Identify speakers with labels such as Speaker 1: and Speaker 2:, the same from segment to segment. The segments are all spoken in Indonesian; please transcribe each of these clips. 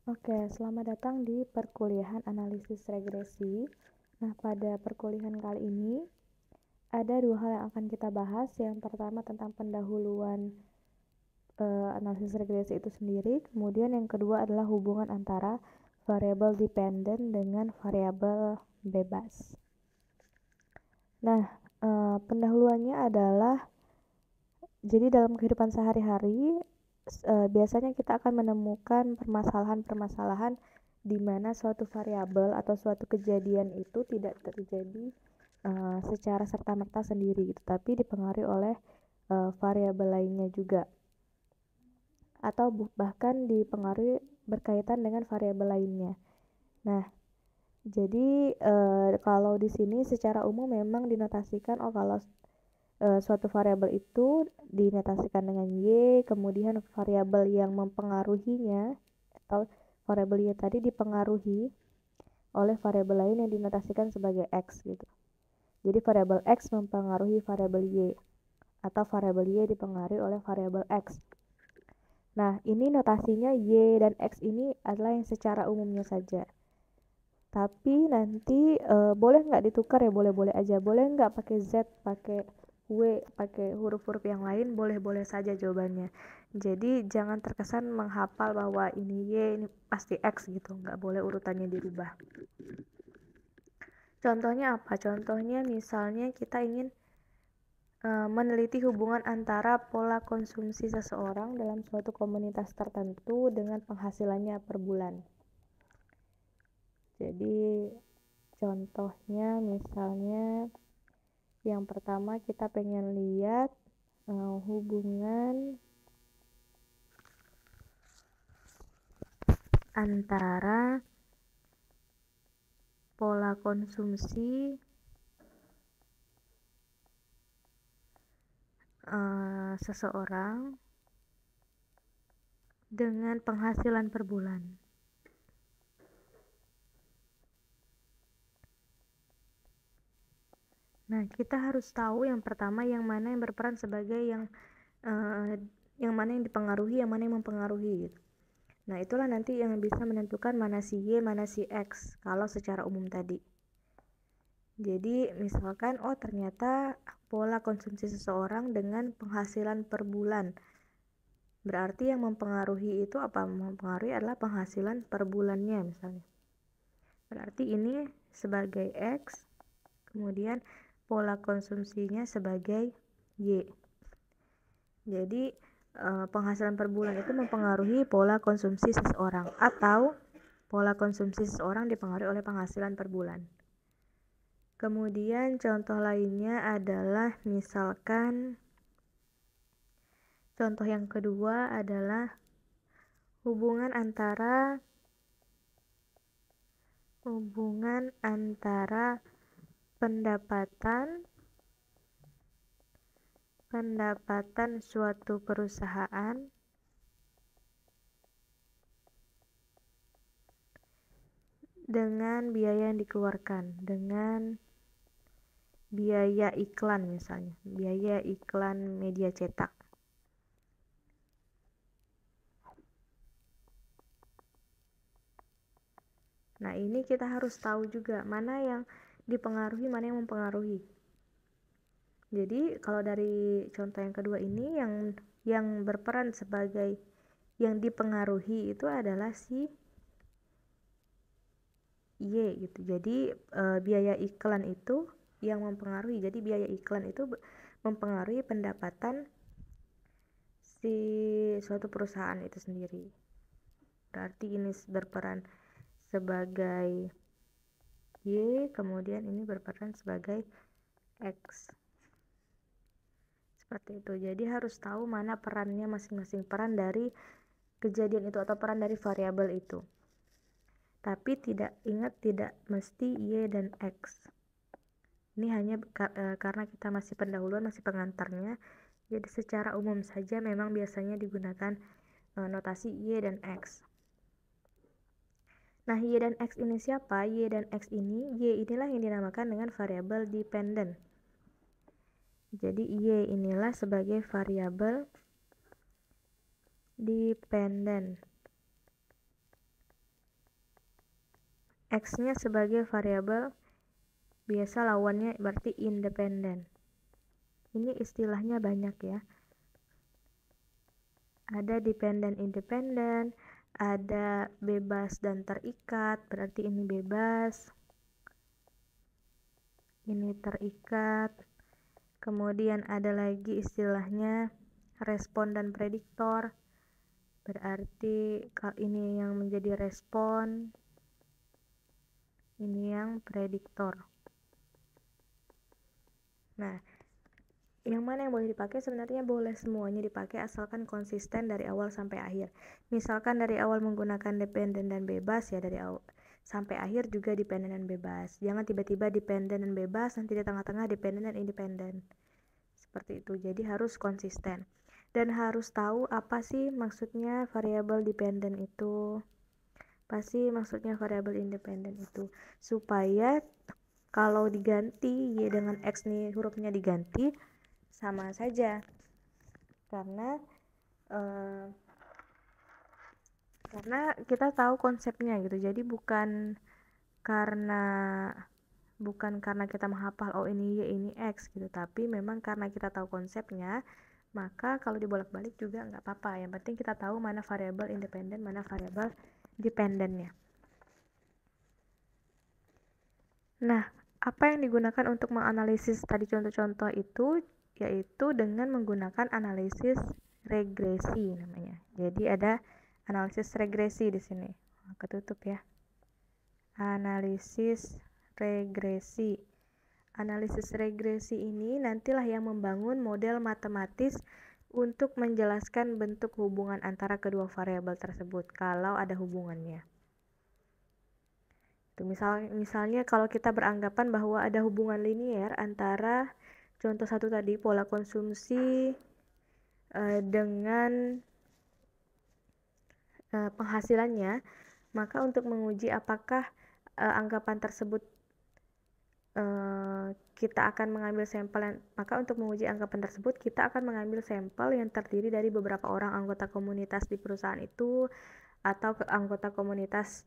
Speaker 1: Oke, selamat datang di perkuliahan analisis regresi. Nah, pada perkuliahan kali ini ada dua hal yang akan kita bahas. Yang pertama tentang pendahuluan analisis regresi itu sendiri. Kemudian yang kedua adalah hubungan antara variabel dependent dengan variabel bebas. Nah, pendahuluannya adalah jadi dalam kehidupan sehari-hari biasanya kita akan menemukan permasalahan-permasalahan di mana suatu variabel atau suatu kejadian itu tidak terjadi secara serta-merta sendiri gitu, tapi dipengaruhi oleh variabel lainnya juga, atau bahkan dipengaruhi berkaitan dengan variabel lainnya. Nah, jadi kalau di sini secara umum memang dinotasikan kalau suatu variabel itu dinotasikan dengan y, kemudian variabel yang mempengaruhinya atau variabel y tadi dipengaruhi oleh variabel lain yang dinotasikan sebagai x gitu. Jadi variabel x mempengaruhi variabel y atau variabel y dipengaruhi oleh variabel x. Nah, ini notasinya y dan x ini adalah yang secara umumnya saja. Tapi nanti boleh nggak ditukar ya, boleh-boleh aja. Boleh nggak pakai z, pakai w, pakai huruf-huruf yang lain, boleh-boleh saja jawabannya. Jadi jangan terkesan menghafal bahwa ini y, ini pasti x gitu. Nggak boleh urutannya dirubah. Contohnya apa? Contohnya misalnya kita ingin meneliti hubungan antara pola konsumsi seseorang dalam suatu komunitas tertentu dengan penghasilannya per bulan. Jadi contohnya misalnya yang pertama kita pengen lihat hubungan antara pola konsumsi seseorang dengan penghasilan per bulan. Nah, kita harus tahu yang pertama yang mana yang berperan sebagai yang mana yang dipengaruhi, yang mana yang mempengaruhi gitu. Nah, itulah nanti yang bisa menentukan mana si Y, mana si X kalau secara umum tadi. Jadi, misalkan ternyata pola konsumsi seseorang dengan penghasilan per bulan. Berarti yang mempengaruhi itu apa? Mempengaruhi adalah penghasilan per bulannya misalnya. Berarti ini sebagai X, kemudian pola konsumsinya sebagai Y. Jadi penghasilan per bulan itu mempengaruhi pola konsumsi seseorang, atau pola konsumsi seseorang dipengaruhi oleh penghasilan per bulan. Kemudian contoh lainnya adalah misalkan contoh yang kedua adalah hubungan antara pendapatan suatu perusahaan dengan biaya yang dikeluarkan, dengan biaya iklan misalnya, biaya iklan media cetak. Nah, ini kita harus tahu juga mana yang dipengaruhi, mana yang mempengaruhi. Jadi, kalau dari contoh yang kedua ini yang berperan sebagai yang dipengaruhi itu adalah si Y gitu. Jadi, biaya iklan itu yang mempengaruhi. Jadi, biaya iklan itu mempengaruhi pendapatan si suatu perusahaan itu sendiri. Berarti ini berperan sebagai Y, kemudian ini berperan sebagai X. Seperti itu. Jadi harus tahu mana perannya masing-masing, peran dari kejadian itu atau peran dari variabel itu. Tapi ingat tidak mesti Y dan X. Ini hanya karena kita masih pendahuluan, masih pengantarnya. Jadi secara umum saja memang biasanya digunakan notasi Y dan X. Nah, Y dan X ini siapa? Y dan X ini, Y inilah yang dinamakan dengan variabel dependent. Jadi Y inilah sebagai variabel dependent. X-nya sebagai variabel, biasa lawannya berarti independen. Ini istilahnya banyak ya. Ada dependen independen, ada bebas dan terikat, berarti ini bebas, ini terikat. Kemudian ada lagi istilahnya respon dan prediktor, berarti ini yang menjadi respon, ini yang prediktor. Nah, yang mana yang boleh dipakai? Sebenarnya boleh semuanya dipakai asalkan konsisten dari awal sampai akhir. Misalkan dari awal menggunakan dependen dan bebas, ya dari awal sampai akhir juga dependen dan bebas. Jangan tiba-tiba dependen dan bebas, nanti di tengah-tengah dependen dan independen. Seperti itu. Jadi harus konsisten. Dan harus tahu apa sih maksudnya variabel dependen itu. Pasti maksudnya variabel independen itu. Supaya kalau diganti Y dengan X nih hurufnya diganti, sama saja. Karena kita tahu konsepnya gitu. Jadi bukan karena kita menghafal oh ini Y ini X gitu, tapi memang karena kita tahu konsepnya, maka kalau dibolak-balik juga nggak apa-apa. Yang penting kita tahu mana variabel independen, mana variabel dependennya. Nah, apa yang digunakan untuk menganalisis tadi contoh-contoh itu, yaitu dengan menggunakan analisis regresi namanya. Jadi ada analisis regresi di sini. Ketutup ya. Analisis regresi. Analisis regresi ini nantilah yang membangun model matematis untuk menjelaskan bentuk hubungan antara kedua variabel tersebut kalau ada hubungannya. Misalnya kalau kita beranggapan bahwa ada hubungan linier antara contoh satu tadi pola konsumsi dengan penghasilannya, maka untuk menguji apakah anggapan tersebut kita akan mengambil sampel untuk menguji anggapan tersebut kita akan mengambil sampel yang terdiri dari beberapa orang anggota komunitas di perusahaan itu atau anggota komunitas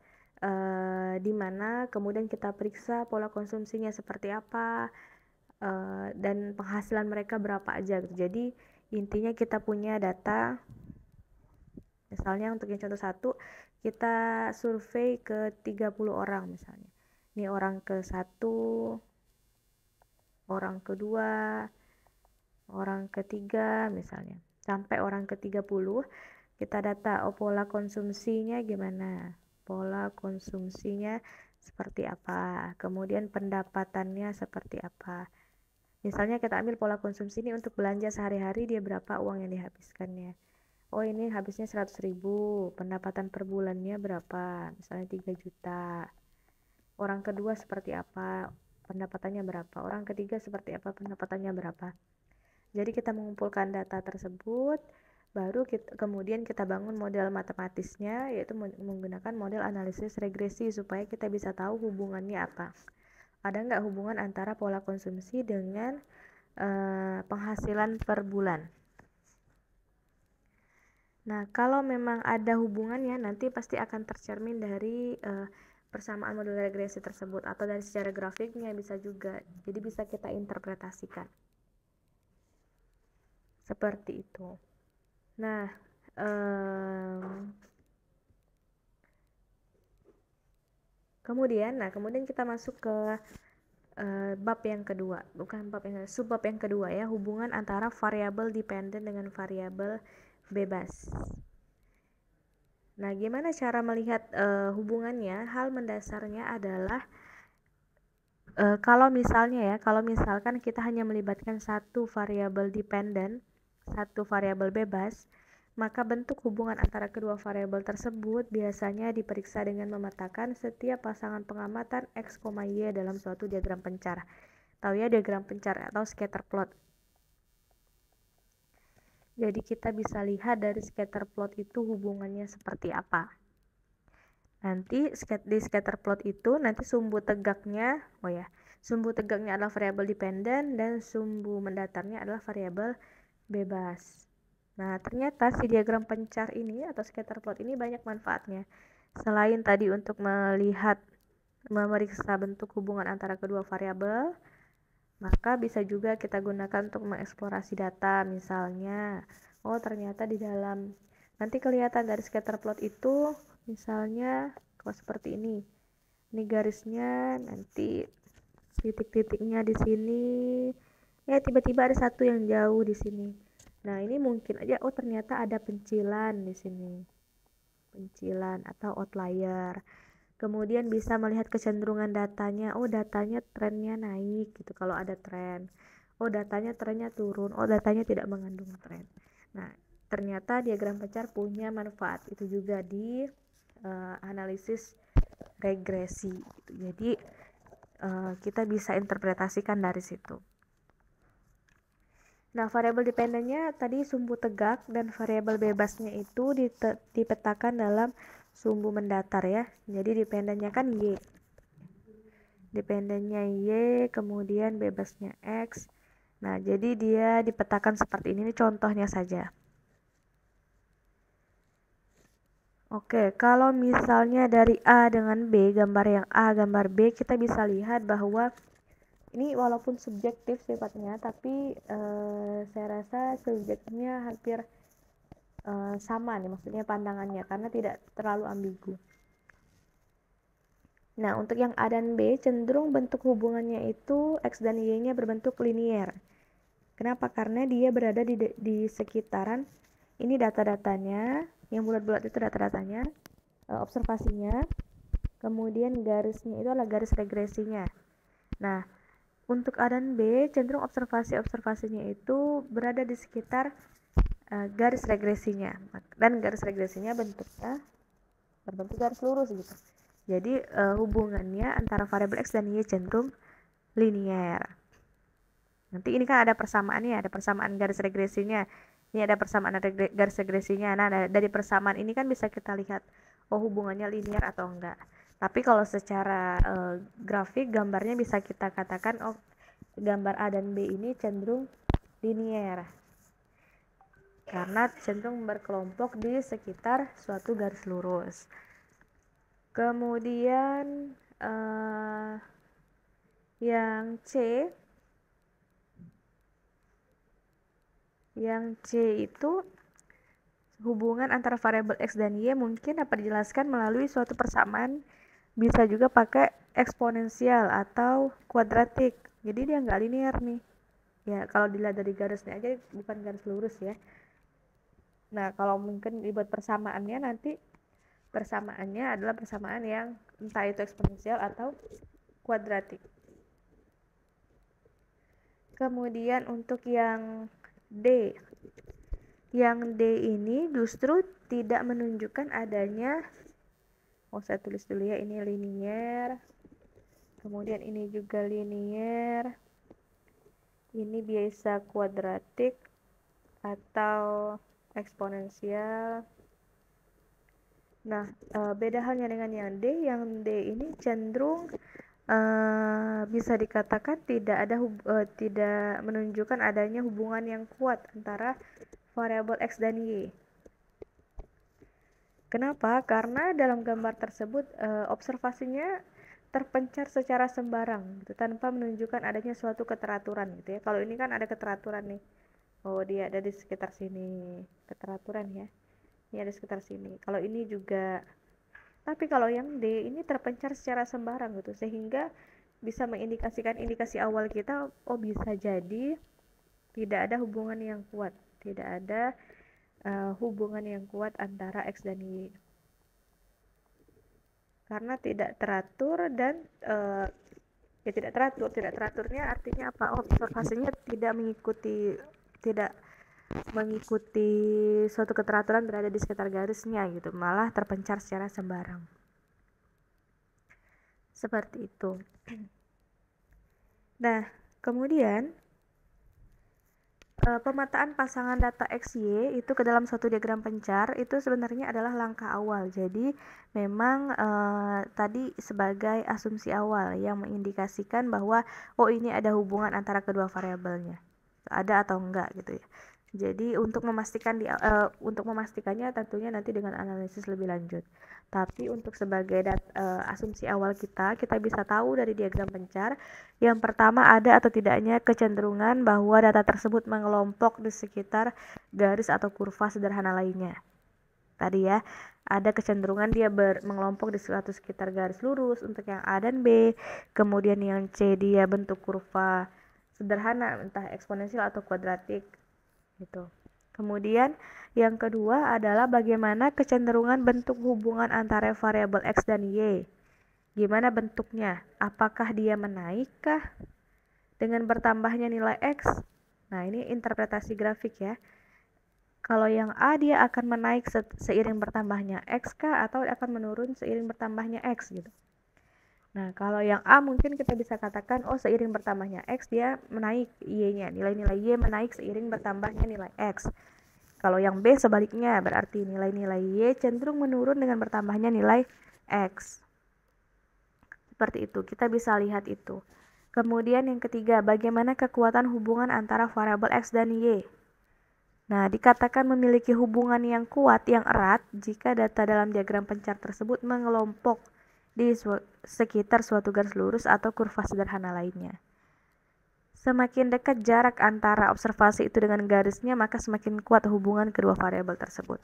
Speaker 1: di mana kemudian kita periksa pola konsumsinya seperti apa dan penghasilan mereka berapa aja gitu. Jadi intinya kita punya data, misalnya untuk yang contoh satu kita survei ke 30 orang misalnya. Ini orang ke satu, orang kedua, orang ketiga misalnya, sampai orang ke-30 kita data pola konsumsinya gimana, pola konsumsinya seperti apa, kemudian pendapatannya seperti apa. Misalnya kita ambil pola konsumsi ini untuk belanja sehari-hari, dia berapa uang yang dihabiskannya. Oh ini habisnya 100.000, pendapatan per bulannya berapa, misalnya 3 juta. Orang kedua seperti apa, pendapatannya berapa, orang ketiga seperti apa, pendapatannya berapa. Jadi kita mengumpulkan data tersebut, baru kemudian kita bangun model matematisnya, yaitu menggunakan model analisis regresi supaya kita bisa tahu hubungannya apa. Ada nggak hubungan antara pola konsumsi dengan penghasilan per bulan. Nah, kalau memang ada hubungannya, nanti pasti akan tercermin dari persamaan model regresi tersebut, atau dari secara grafiknya bisa juga. Jadi bisa kita interpretasikan. Seperti itu. Nah, kemudian kita masuk ke bab yang kedua, subbab yang kedua ya, hubungan antara variabel dependen dengan variabel bebas. Nah, gimana cara melihat hubungannya? Hal mendasarnya adalah kalau misalkan kita hanya melibatkan satu variabel dependen, satu variabel bebas, maka bentuk hubungan antara kedua variabel tersebut biasanya diperiksa dengan memetakan setiap pasangan pengamatan X, Y dalam suatu diagram pencar. Tahu ya diagram pencar atau scatter plot. Jadi kita bisa lihat dari scatter plot itu hubungannya seperti apa. Nanti di scatter plot itu nanti sumbu tegaknya adalah variabel dependen dan sumbu mendatarnya adalah variabel bebas. Nah, ternyata si diagram pencar ini atau scatter plot ini banyak manfaatnya. Selain tadi untuk melihat memeriksa bentuk hubungan antara kedua variabel, maka bisa juga kita gunakan untuk mengeksplorasi data. Misalnya, oh ternyata di dalam, nanti kelihatan dari scatter plot itu, misalnya kalau seperti ini garisnya, nanti titik-titiknya di sini, ya tiba-tiba ada satu yang jauh di sini. Nah ini mungkin aja, oh ternyata ada pencilan di sini, pencilan atau outlier. Kemudian bisa melihat kecenderungan datanya, oh datanya trennya naik gitu kalau ada tren, oh datanya trennya turun, oh datanya tidak mengandung tren. Nah ternyata diagram pencar punya manfaat itu juga di analisis regresi gitu. Jadi kita bisa interpretasikan dari situ. Nah, variabel dependennya tadi sumbu tegak dan variabel bebasnya itu dipetakan dalam sumbu mendatar ya. Jadi dependennya kan Y. Dependennya Y, kemudian bebasnya X. Nah, jadi dia dipetakan seperti ini contohnya saja. Oke, kalau misalnya dari A dengan B, gambar yang A, gambar B, kita bisa lihat bahwa ini walaupun subjektif sifatnya, tapi saya rasa subjektifnya hampir sama nih, maksudnya pandangannya, karena tidak terlalu ambigu. Nah, untuk yang A dan B, cenderung bentuk hubungannya itu X dan Y-nya berbentuk linier. Kenapa? Karena dia berada di sekitaran, ini data-datanya, yang bulat-bulat itu data-datanya, observasinya, kemudian garisnya itu adalah garis regresinya. Nah, untuk A dan B, cenderung observasi-observasinya itu berada di sekitar garis regresinya, dan garis regresinya bentuknya berbentuk garis lurus gitu. Jadi hubungannya antara variabel X dan Y cenderung linier. Nanti ini kan ada persamaannya, ada persamaan garis regresinya, ini ada persamaan garis regresinya. Nah dari persamaan ini kan bisa kita lihat, oh hubungannya linier atau enggak. Tapi kalau secara grafik gambarnya bisa kita katakan, oh gambar A dan B ini cenderung linier karena cenderung berkelompok di sekitar suatu garis lurus. Kemudian yang C itu hubungan antara variabel X dan Y mungkin dapat dijelaskan melalui suatu persamaan, bisa juga pakai eksponensial atau kuadratik. Jadi dia nggak linear nih. Ya kalau dilihat dari garisnya aja bukan garis lurus ya. Nah kalau mungkin dibuat persamaannya, nanti persamaannya adalah persamaan yang entah itu eksponensial atau kuadratik. Kemudian untuk yang D ini justru tidak menunjukkan adanya, saya tulis dulu ya, ini linier, kemudian ini juga linier, ini biasa kuadratik atau eksponensial. Nah beda halnya dengan yang D ini cenderung bisa dikatakan tidak menunjukkan adanya hubungan yang kuat antara variabel X dan Y. Kenapa? Karena dalam gambar tersebut observasinya terpencar secara sembarang gitu, tanpa menunjukkan adanya suatu keteraturan gitu ya. Kalau ini kan ada keteraturan nih, oh dia ada di sekitar sini, keteraturan ya, ini ada sekitar sini. Kalau ini juga, tapi kalau yang D ini terpencar secara sembarang gitu, sehingga bisa mengindikasikan indikasi awal kita, oh bisa jadi tidak ada hubungan yang kuat, tidak ada hubungan yang kuat antara X dan Y, karena tidak teratur dan ya tidak teraturnya artinya apa? Observasinya tidak mengikuti suatu keteraturan berada di sekitar garisnya gitu, malah terpencar secara sembarang. Seperti itu. Nah, kemudian pemetaan pasangan data XY itu ke dalam suatu diagram pencar itu sebenarnya adalah langkah awal. Jadi memang tadi sebagai asumsi awal yang mengindikasikan bahwa oh ini ada hubungan antara kedua variabelnya, ada atau enggak gitu ya. Jadi untuk memastikannya tentunya nanti dengan analisis lebih lanjut. Tapi untuk sebagai asumsi awal kita bisa tahu dari diagram pencar, yang pertama ada atau tidaknya kecenderungan bahwa data tersebut mengelompok di sekitar garis atau kurva sederhana lainnya. Tadi ya, ada kecenderungan dia mengelompok di suatu sekitar garis lurus untuk yang A dan B, kemudian yang C dia bentuk kurva sederhana entah eksponensial atau kuadratik gitu. Kemudian yang kedua adalah bagaimana kecenderungan bentuk hubungan antara variabel X dan Y. Gimana bentuknya? Apakah dia menaikkah dengan bertambahnya nilai X? Nah, ini interpretasi grafik ya. Kalau yang A dia akan menaik seiring bertambahnya X kah, atau akan menurun seiring bertambahnya X gitu. Nah, kalau yang A mungkin kita bisa katakan, oh seiring bertambahnya X dia menaik Y-nya, nilai-nilai Y menaik seiring bertambahnya nilai X. Kalau yang B sebaliknya, berarti nilai-nilai Y cenderung menurun dengan bertambahnya nilai X. Seperti itu, kita bisa lihat itu. Kemudian yang ketiga, bagaimana kekuatan hubungan antara variabel X dan Y. Nah, dikatakan memiliki hubungan yang kuat, yang erat, jika data dalam diagram pencar tersebut mengelompok di sekitar suatu garis lurus atau kurva sederhana lainnya. Semakin dekat jarak antara observasi itu dengan garisnya, maka semakin kuat hubungan kedua variabel tersebut.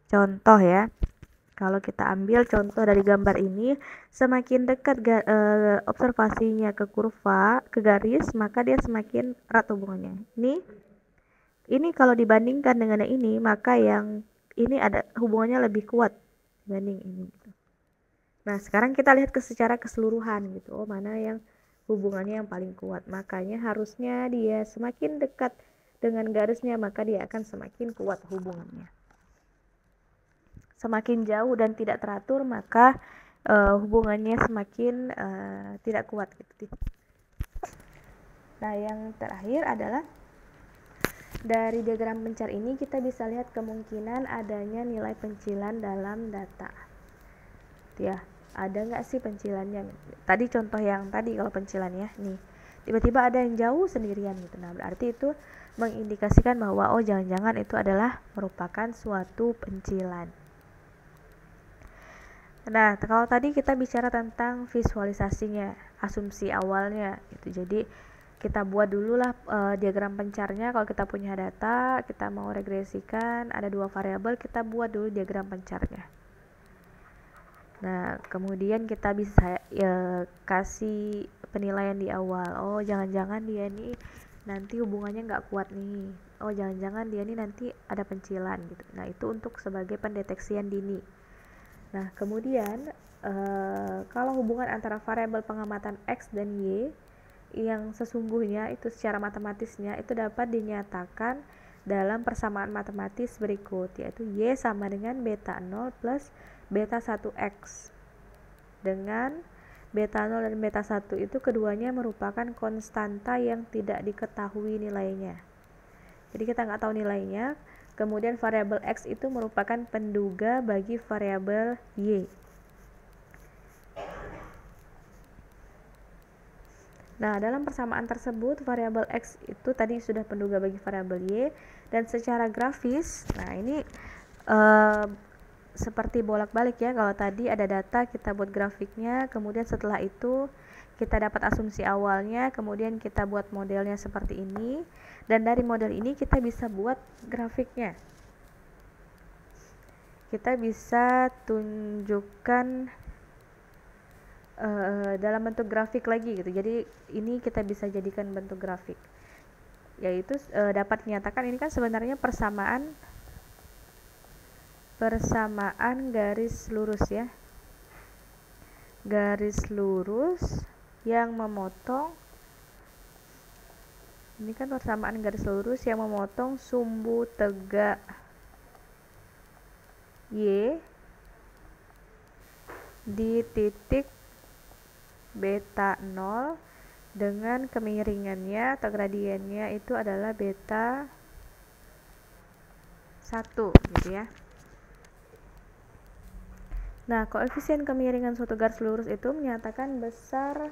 Speaker 1: Contoh ya, kalau kita ambil contoh dari gambar ini, semakin dekat observasinya ke kurva, ke garis, maka dia semakin erat hubungannya. Ini kalau dibandingkan dengan yang ini, maka yang ini ada hubungannya lebih kuat dibanding ini. Nah, sekarang kita lihat secara keseluruhan gitu. Oh, mana yang hubungannya yang paling kuat. Makanya harusnya dia semakin dekat dengan garisnya, maka dia akan semakin kuat hubungannya. Semakin jauh dan tidak teratur, maka hubungannya semakin tidak kuat gitu. Nah, yang terakhir adalah dari diagram pencar ini kita bisa lihat kemungkinan adanya nilai pencilan dalam data. Ya, ada nggak sih pencilannya? Tadi contoh yang tadi kalau pencilannya nih, tiba-tiba ada yang jauh sendirian gitu. Nah, berarti itu mengindikasikan bahwa oh jangan-jangan itu adalah merupakan suatu pencilan. Nah, kalau tadi kita bicara tentang visualisasinya, asumsi awalnya gitu. Jadi kita buat dulu lah diagram pencarnya. Kalau kita punya data, kita mau regresikan, ada dua variabel, kita buat dulu diagram pencarnya. Nah, kemudian kita bisa kasih penilaian di awal. Oh, jangan-jangan dia nih nanti hubungannya nggak kuat nih. Oh, jangan-jangan dia nih nanti ada pencilan gitu. Nah, itu untuk sebagai pendeteksian dini. Nah, kemudian kalau hubungan antara variabel pengamatan X dan Y yang sesungguhnya itu secara matematisnya itu dapat dinyatakan dalam persamaan matematis berikut, yaitu Y sama dengan beta 0 plus beta 1X, dengan beta 0 dan beta 1 itu keduanya merupakan konstanta yang tidak diketahui nilainya. Jadi kita nggak tahu nilainya. Kemudian variabel X itu merupakan penduga bagi variabel Y. Nah, dalam persamaan tersebut variabel X itu tadi sudah penduga bagi variabel Y, dan secara grafis, nah ini seperti bolak-balik ya. Kalau tadi ada data, kita buat grafiknya, kemudian setelah itu kita dapat asumsi awalnya, kemudian kita buat modelnya seperti ini, dan dari model ini kita bisa buat grafiknya. Kita bisa tunjukkan dalam bentuk grafik lagi gitu. Jadi ini kita bisa jadikan bentuk grafik, yaitu dapat dinyatakan ini kan sebenarnya persamaan garis lurus ya, garis lurus yang memotong, ini kan persamaan garis lurus yang memotong sumbu tegak Y di titik beta 0 dengan kemiringannya atau gradiennya itu adalah beta 1 gitu ya. Nah, koefisien kemiringan suatu garis lurus itu menyatakan besar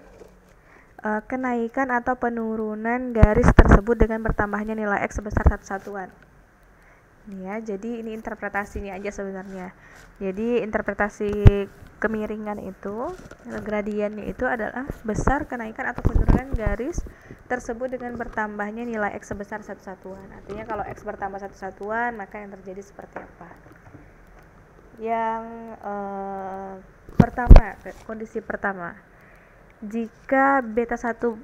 Speaker 1: kenaikan atau penurunan garis tersebut dengan bertambahnya nilai X sebesar satu satuan. ya. Jadi ini interpretasinya aja sebenarnya. Jadi interpretasi kemiringan itu, gradiennya itu adalah besar kenaikan atau penurunan garis tersebut dengan bertambahnya nilai X sebesar satu satuan. Artinya kalau X bertambah satu satuan, maka yang terjadi seperti apa? Yang pertama, kondisi pertama, jika beta 1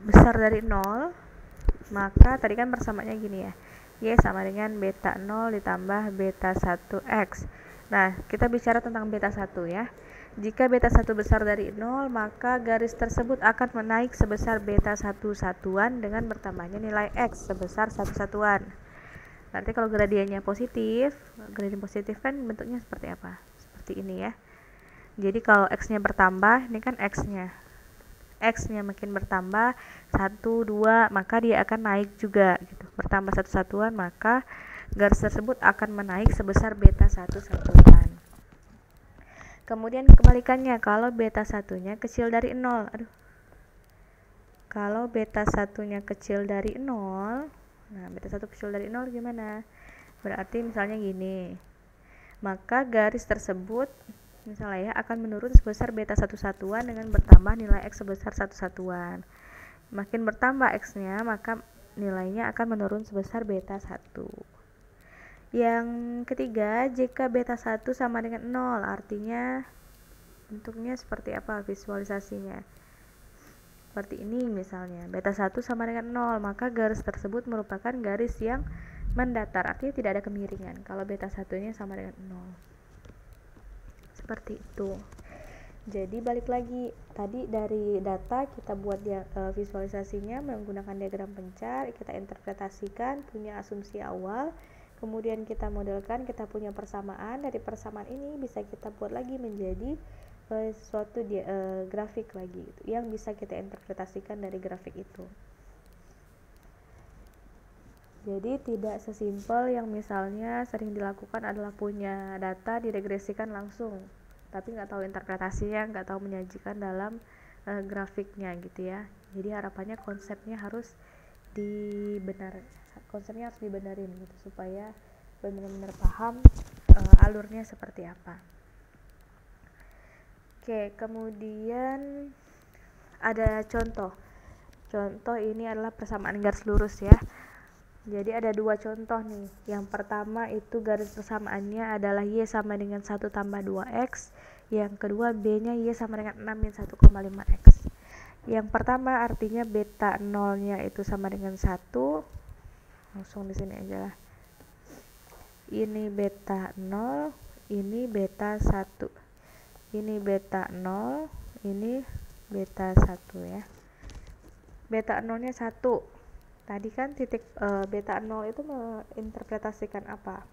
Speaker 1: besar dari 0, maka tadi kan persamaannya gini ya, Y sama dengan beta 0 ditambah beta 1X. Nah, kita bicara tentang beta 1 ya. Jika beta 1 besar dari 0, maka garis tersebut akan menaik sebesar beta 1 satuan dengan bertambahnya nilai X sebesar 1 satuan. Berarti kalau gradiennya positif, gradien positif kan bentuknya seperti apa? Seperti ini ya. Jadi kalau X-nya bertambah, ini kan X-nya makin bertambah 1, 2, maka dia akan naik juga gitu. Bertambah 1 satuan, maka garis tersebut akan menaik sebesar beta 1 satuan. Kemudian kebalikannya, kalau beta 1-nya kecil dari 0. Kalau beta 1-nya kecil dari 0, nah beta 1 kecil dari 0 gimana? Berarti misalnya gini. Maka garis tersebut misalnya ya akan menurun sebesar beta 1 satuan dengan bertambah nilai X sebesar 1 satuan. Makin bertambah X-nya, maka nilainya akan menurun sebesar beta 1. Yang ketiga, jika beta 1 sama dengan 0, artinya bentuknya seperti apa visualisasinya? Seperti ini misalnya, beta 1 sama dengan 0, maka garis tersebut merupakan garis yang mendatar, artinya tidak ada kemiringan kalau beta 1-nya sama dengan 0. Seperti itu. Jadi balik lagi, tadi dari data kita buat visualisasinya menggunakan diagram pencar, kita interpretasikan, punya asumsi awal, kemudian kita modelkan, kita punya persamaan. Dari persamaan ini bisa kita buat lagi menjadi suatu grafik lagi gitu, yang bisa kita interpretasikan dari grafik itu. Jadi tidak sesimpel yang misalnya sering dilakukan adalah punya data diregresikan langsung, tapi nggak tahu interpretasinya, nggak tahu menyajikan dalam grafiknya gitu ya. Jadi harapannya konsepnya harus dibenarin gitu supaya benar-benar paham alurnya seperti apa. Oke, kemudian ada contoh ini adalah persamaan garis lurus ya. Jadi ada dua contoh nih. Yang pertama itu garis persamaannya adalah Y sama dengan 1 tambah 2X. Yang kedua B-nya Y sama dengan 6 min 1,5X. Yang pertama artinya beta 0-nya itu sama dengan 1. Langsung di sini aja lah. Ini beta 0, ini beta 1. Ini beta 0, ini beta 1 ya. Beta 0-nya 1. Tadi kan titik beta 0 itu menginterpretasikan apa?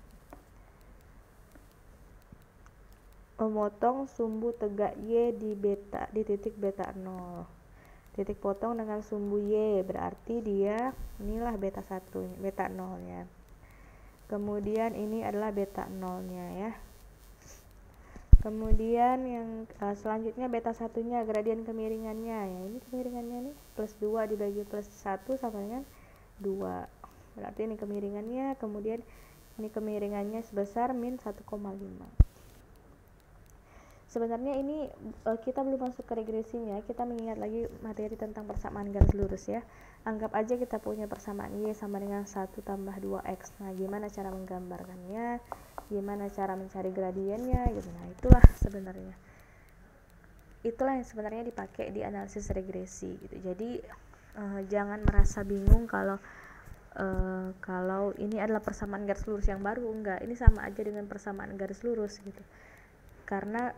Speaker 1: Memotong sumbu tegak Y di titik beta 0. Titik potong dengan sumbu Y berarti dia inilah beta 1, beta 0-nya. Kemudian ini adalah beta 0-nya ya. Kemudian yang selanjutnya beta 1-nya gradien kemiringannya ya. Ini kemiringannya nih plus 2 dibagi plus 1 sama dengan 2. Berarti ini kemiringannya, kemudian ini kemiringannya sebesar min 1,5. Sebenarnya ini kita belum masuk ke regresinya, kita mengingat lagi materi tentang persamaan garis lurus ya. Anggap aja kita punya persamaan Y sama dengan 1 tambah 2X. Nah, gimana cara menggambarkannya? Gimana cara mencari gradiennya gitu. Nah, itulah yang sebenarnya dipakai di analisis regresi gitu. Jadi jangan merasa bingung kalau ini adalah persamaan garis lurus yang baru. Enggak, ini sama aja dengan persamaan garis lurus gitu, karena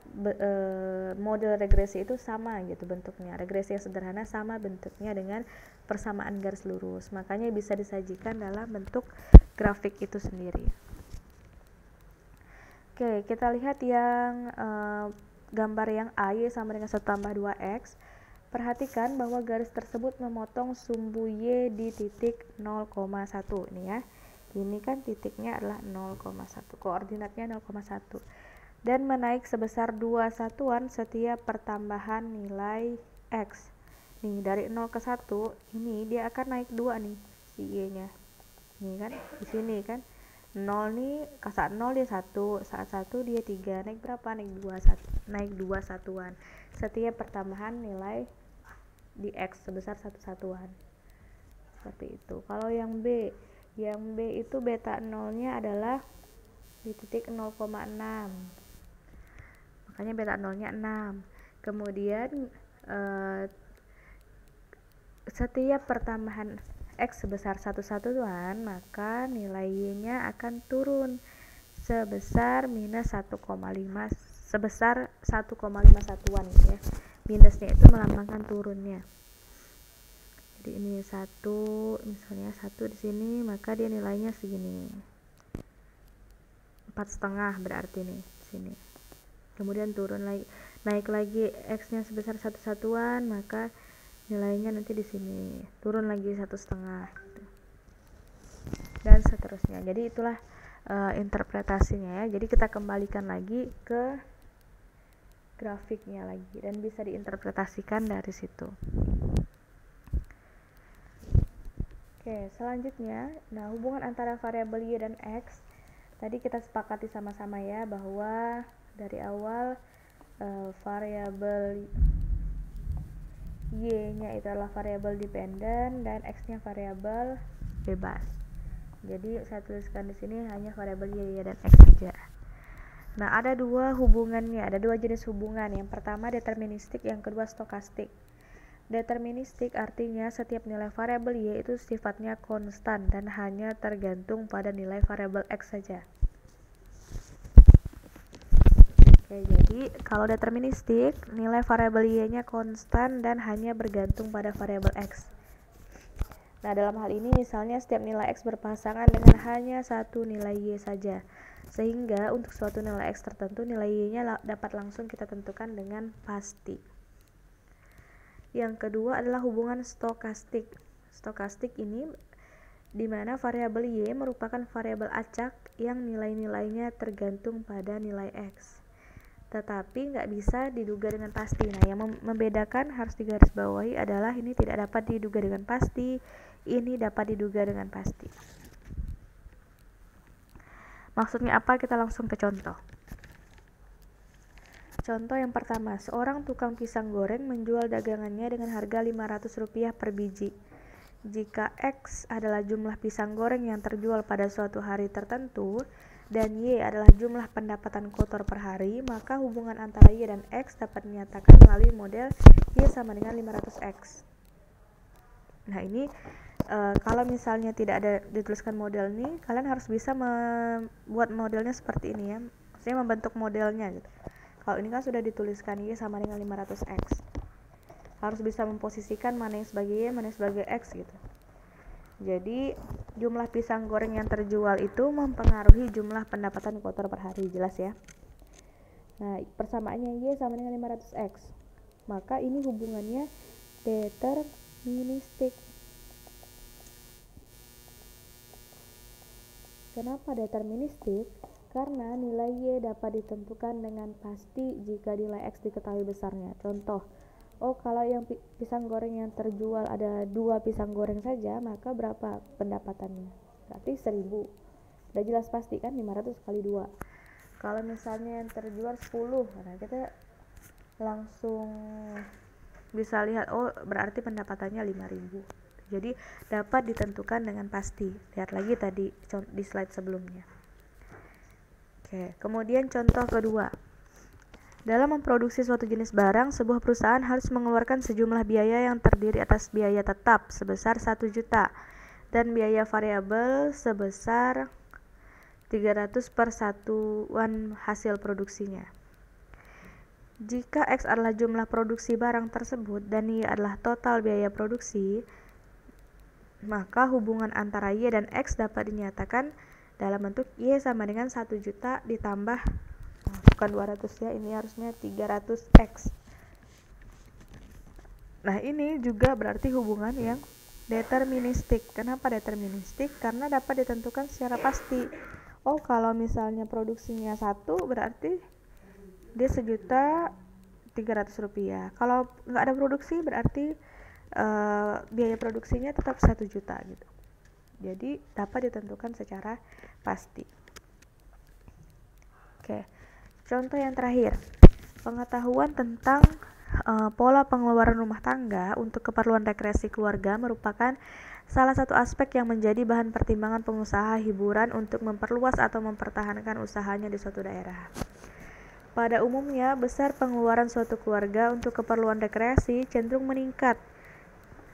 Speaker 1: model regresi itu sama gitu bentuknya. Regresi yang sederhana sama bentuknya dengan persamaan garis lurus, makanya bisa disajikan dalam bentuk grafik itu sendiri. Oke, kita lihat yang gambar yang A, Y sama dengan 1 tambah 2X. Perhatikan bahwa garis tersebut memotong sumbu Y di titik 0,1 nih ya. Ini kan titiknya adalah 0,1, koordinatnya 0,1. Dan menaik sebesar 2 satuan setiap pertambahan nilai X. Nih, dari 0 ke 1, ini dia akan naik 2 nih, si Y-nya. Nih kan, di sini kan. 0 nih, saat 0 dia 1, saat 1 dia 3, naik berapa? Naik 2 satuan setiap pertambahan nilai di X sebesar 1 satuan. Seperti itu. Kalau yang B itu beta 0 nya adalah di titik 0,6, makanya beta 0 nya 6. Kemudian setiap pertambahan X sebesar 1 satuan, maka nilai Y-nya akan turun sebesar minus 1,5, sebesar 1,5 satuan gitu ya. Minusnya itu melambangkan turunnya. Jadi ini 1, misalnya 1 di sini, maka dia nilainya segini. 4,5 berarti nih di sini. Kemudian turun lagi, naik lagi X-nya sebesar 1 satuan, maka nilainya nanti di sini turun lagi 1,5 gitu. Dan seterusnya. Jadi itulah interpretasinya ya. Jadi kita kembalikan lagi ke grafiknya lagi dan bisa diinterpretasikan dari situ. Oke, selanjutnya, nah hubungan antara variabel Y dan X tadi kita sepakati sama-sama ya, bahwa dari awal variabel Y-nya itu adalah variabel dependen dan X-nya variabel bebas. Jadi saya tuliskan di sini hanya variabel Y dan X saja. Nah, ada dua hubungannya, ada dua jenis hubungan. Yang pertama deterministik, yang kedua stokastik. Deterministik artinya setiap nilai variabel Y itu sifatnya konstan dan hanya tergantung pada nilai variabel X saja. Oke, jadi kalau deterministik, nilai variabel Y-nya konstan dan hanya bergantung pada variabel X. Nah, dalam hal ini misalnya setiap nilai X berpasangan dengan hanya satu nilai Y saja. Sehingga untuk suatu nilai X tertentu, nilai Y-nya dapat langsung kita tentukan dengan pasti. Yang kedua adalah hubungan stokastik. Stokastik ini di mana variabel Y merupakan variabel acak yang nilai-nilainya tergantung pada nilai X. Tetapi nggak bisa diduga dengan pasti. Nah, yang membedakan harus digarisbawahi adalah ini tidak dapat diduga dengan pasti, ini dapat diduga dengan pasti. Maksudnya apa? Kita langsung ke contoh. Contoh yang pertama, seorang tukang pisang goreng menjual dagangannya dengan harga Rp500 per biji. Jika X adalah jumlah pisang goreng yang terjual pada suatu hari tertentu, dan Y adalah jumlah pendapatan kotor per hari, maka hubungan antara Y dan X dapat dinyatakan melalui model Y sama dengan 500X. Nah, ini kalau misalnya tidak ada dituliskan model nih, kalian harus bisa membuat modelnya seperti ini ya. Maksudnya membentuk modelnya gitu. Kalau ini kan sudah dituliskan Y sama dengan 500X. Harus bisa memposisikan mana yang sebagai Y, mana yang sebagai X gitu. Jadi jumlah pisang goreng yang terjual itu mempengaruhi jumlah pendapatan kotor per hari, jelas ya. Nah, persamaannya Y sama dengan 500X. Maka ini hubungannya deterministik. Kenapa deterministik? Karena nilai Y dapat ditentukan dengan pasti jika nilai X diketahui besarnya. Contoh, kalau yang pisang goreng yang terjual ada 2 pisang goreng saja, maka berapa pendapatannya? Berarti 1000. Udah jelas pasti kan, 500 kali 2. Kalau misalnya yang terjual 10, nah kita langsung bisa lihat, berarti pendapatannya 5000. Jadi dapat ditentukan dengan pasti. Lihat lagi tadi di slide sebelumnya. Oke, kemudian contoh kedua. Dalam memproduksi suatu jenis barang, sebuah perusahaan harus mengeluarkan sejumlah biaya yang terdiri atas biaya tetap sebesar 1 juta dan biaya variabel sebesar 300 per satuan hasil produksinya. Jika X adalah jumlah produksi barang tersebut dan Y adalah total biaya produksi, maka hubungan antara Y dan X dapat dinyatakan dalam bentuk Y sama dengan 1 juta ditambah bukan 200 ya, ini harusnya 300X. Nah, ini juga berarti hubungan yang deterministik. Kenapa deterministik? Karena dapat ditentukan secara pasti. Kalau misalnya produksinya 1, berarti dia Rp1.300.000. Kalau nggak ada produksi, berarti biaya produksinya tetap 1 juta gitu. Jadi dapat ditentukan secara pasti. Oke, contoh yang terakhir, pengetahuan tentang pola pengeluaran rumah tangga untuk keperluan rekreasi keluarga merupakan salah satu aspek yang menjadi bahan pertimbangan pengusaha hiburan untuk memperluas atau mempertahankan usahanya di suatu daerah. Pada umumnya, besar pengeluaran suatu keluarga untuk keperluan rekreasi cenderung meningkat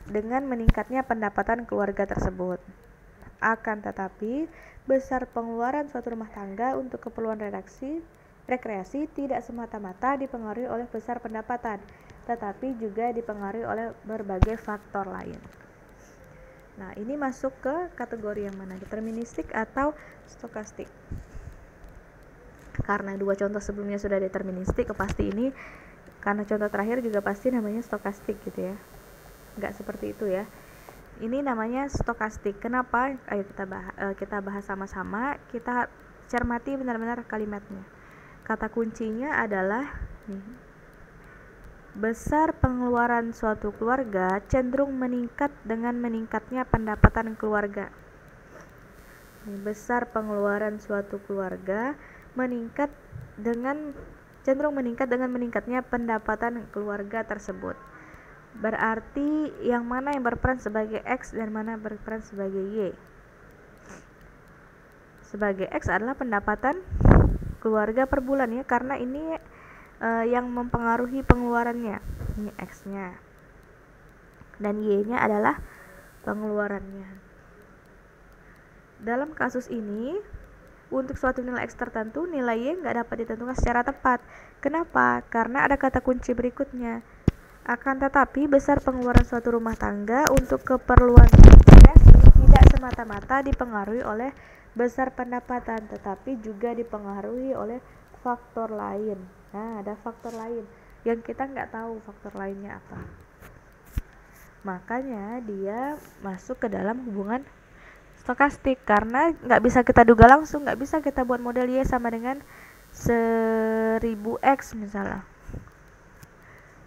Speaker 1: dengan meningkatnya pendapatan keluarga tersebut. Akan tetapi, besar pengeluaran suatu rumah tangga untuk keperluan rekreasi tidak semata-mata dipengaruhi oleh besar pendapatan, tetapi juga dipengaruhi oleh berbagai faktor lain. Nah, ini masuk ke kategori yang mana? Deterministik atau stokastik? Karena dua contoh sebelumnya sudah deterministik, pasti ini karena contoh terakhir juga pasti namanya stokastik gitu ya. Nggak seperti itu ya. Ini namanya stokastik. Kenapa? Ayo kita bahas sama-sama. Kita cermati benar-benar kalimatnya. Kata kuncinya adalah besar pengeluaran suatu keluarga cenderung meningkat dengan meningkatnya pendapatan keluarga. Besar pengeluaran suatu keluarga cenderung meningkat dengan meningkatnya pendapatan keluarga tersebut. Berarti yang mana yang berperan sebagai X dan mana berperan sebagai Y. Sebagai X adalah pendapatan keluarga per bulan ya, karena ini yang mempengaruhi pengeluarannya. Ini X-nya. Dan Y-nya adalah pengeluarannya. Dalam kasus ini, untuk suatu nilai X tertentu, nilai Y nggak dapat ditentukan secara tepat. Kenapa? Karena ada kata kunci berikutnya. Akan tetapi, besar pengeluaran suatu rumah tangga untuk keperluan rekreasi tidak semata-mata dipengaruhi oleh besar pendapatan, tetapi juga dipengaruhi oleh faktor lain. Nah, ada faktor lain yang kita nggak tahu faktor lainnya apa. Makanya dia masuk ke dalam hubungan stokastik, karena nggak bisa kita duga langsung, nggak bisa kita buat model Y sama dengan 1000X misalnya.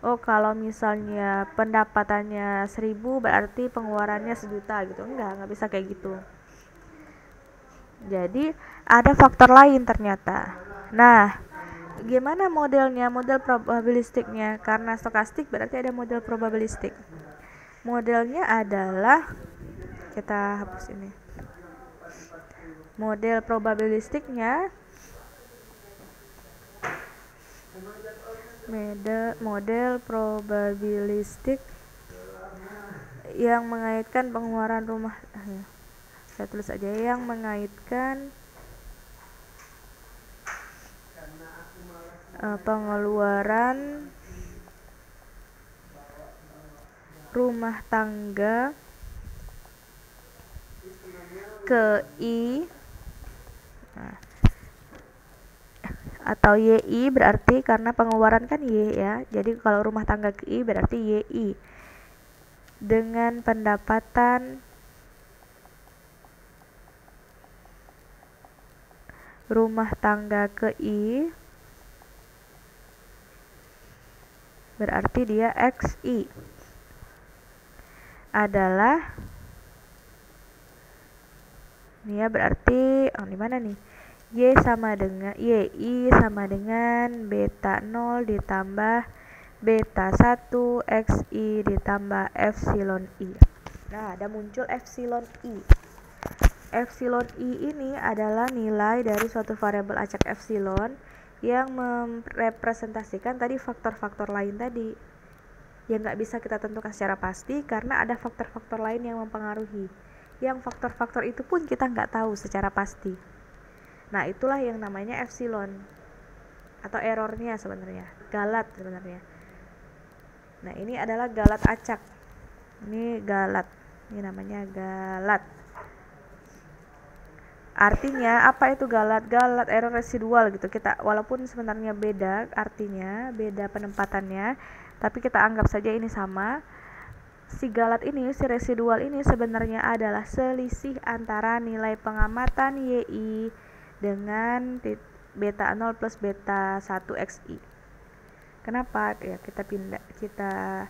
Speaker 1: Oh, kalau misalnya pendapatannya 1000 berarti pengeluarannya 1.000.000 gitu. Enggak bisa kayak gitu. Jadi ada faktor lain ternyata. Nah, gimana modelnya? Model probabilistiknya. Karena stokastik berarti ada model probabilistik. Modelnya adalah, kita hapus ini. Model probabilistiknya model probabilistik yang mengaitkan pengeluaran rumah saya tulis aja, yang mengaitkan pengeluaran rumah tangga ke I atau YI, berarti karena pengeluaran kan Y ya, jadi kalau rumah tangga ke I berarti YI, dengan pendapatan rumah tangga ke I berarti dia XI adalah ini ya, berarti di mana nih? YI sama dengan beta 0 ditambah beta 1 XI ditambah epsilon I. Nah, ada muncul epsilon I. Epsilon I ini adalah nilai dari suatu variabel acak epsilon yang merepresentasikan tadi faktor-faktor lain tadi yang nggak bisa kita tentukan secara pasti karena ada faktor-faktor lain yang mempengaruhi. Yang faktor-faktor itu pun kita nggak tahu secara pasti. Nah, itulah yang namanya epsilon atau errornya sebenarnya, galat sebenarnya. Nah, ini adalah galat acak. Ini galat. Ini namanya galat. Artinya apa itu galat? Galat error residual gitu. Kita walaupun sebenarnya beda artinya, beda penempatannya, tapi kita anggap saja ini sama. Si galat ini, si residual ini sebenarnya adalah selisih antara nilai pengamatan YI dengan beta 0 plus beta 1 XI. Kenapa? Ya, kita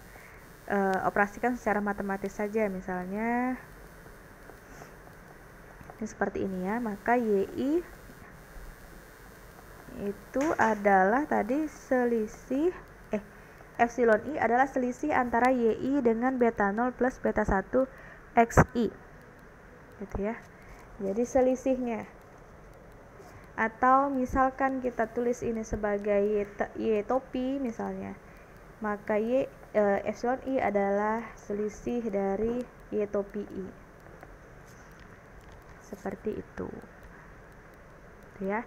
Speaker 1: operasikan secara matematis saja. Misalnya Ini seperti ini ya, maka YI itu adalah tadi selisih epsilon I adalah selisih antara YI dengan beta 0 plus beta 1 XI gitu ya. Jadi selisihnya, atau misalkan kita tulis ini sebagai Y topi misalnya, maka epsilon I adalah selisih dari Y topi I, seperti itu ya.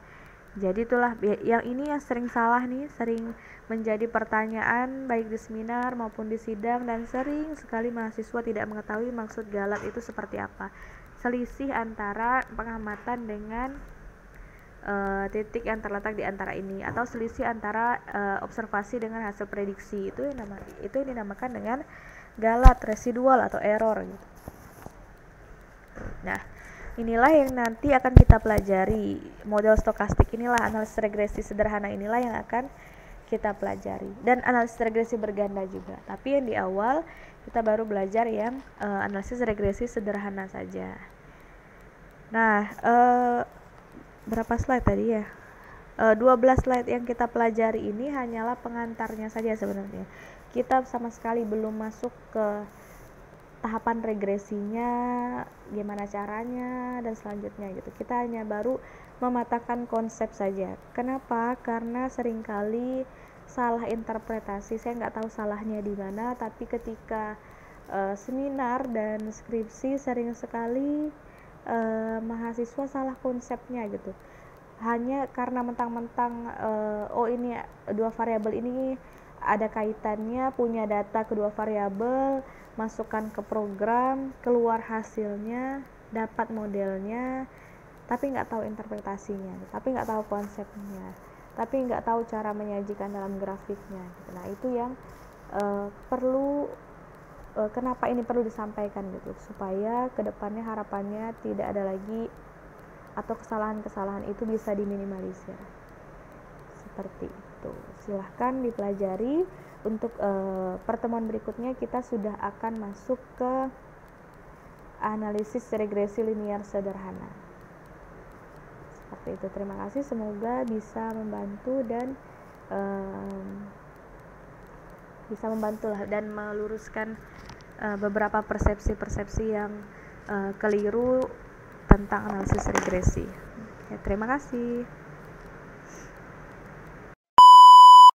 Speaker 1: Jadi itulah yang ini yang sering salah nih, sering menjadi pertanyaan baik di seminar maupun di sidang, dan sering sekali mahasiswa tidak mengetahui maksud galat itu seperti apa. Selisih antara pengamatan dengan titik yang terletak di antara ini, atau selisih antara observasi dengan hasil prediksi, itu yang dinamakan dengan galat, residual atau error gitu. Nah, inilah yang nanti akan kita pelajari. Model stokastik inilah, analisis regresi sederhana inilah yang akan kita pelajari, dan analisis regresi berganda juga. Tapi yang di awal kita baru belajar yang analisis regresi sederhana saja. Nah, berapa slide tadi ya? 12 slide yang kita pelajari ini hanyalah pengantarnya saja sebenarnya. Kita sama sekali belum masuk ke tahapan regresinya, gimana caranya dan selanjutnya gitu. Kita hanya baru mematahkan konsep saja. Kenapa? Karena seringkali salah interpretasi. Saya nggak tahu salahnya di mana, tapi ketika seminar dan skripsi sering sekali mahasiswa salah konsepnya gitu. Hanya karena mentang-mentang oh ini dua variabel ini ada kaitannya, punya data kedua variabel, masukkan ke program, keluar hasilnya, dapat modelnya, tapi nggak tahu interpretasinya, tapi nggak tahu konsepnya, tapi nggak tahu cara menyajikan dalam grafiknya. Nah, itu yang perlu, kenapa ini perlu disampaikan gitu, supaya kedepannya harapannya tidak ada lagi, atau kesalahan-kesalahan itu bisa diminimalisir. Seperti itu. Silahkan dipelajari. Untuk pertemuan berikutnya kita sudah akan masuk ke analisis regresi linear sederhana. Seperti itu. Terima kasih, semoga bisa membantu dan bisa membantulah dan meluruskan beberapa persepsi-persepsi yang keliru tentang analisis regresi. Ya, terima kasih.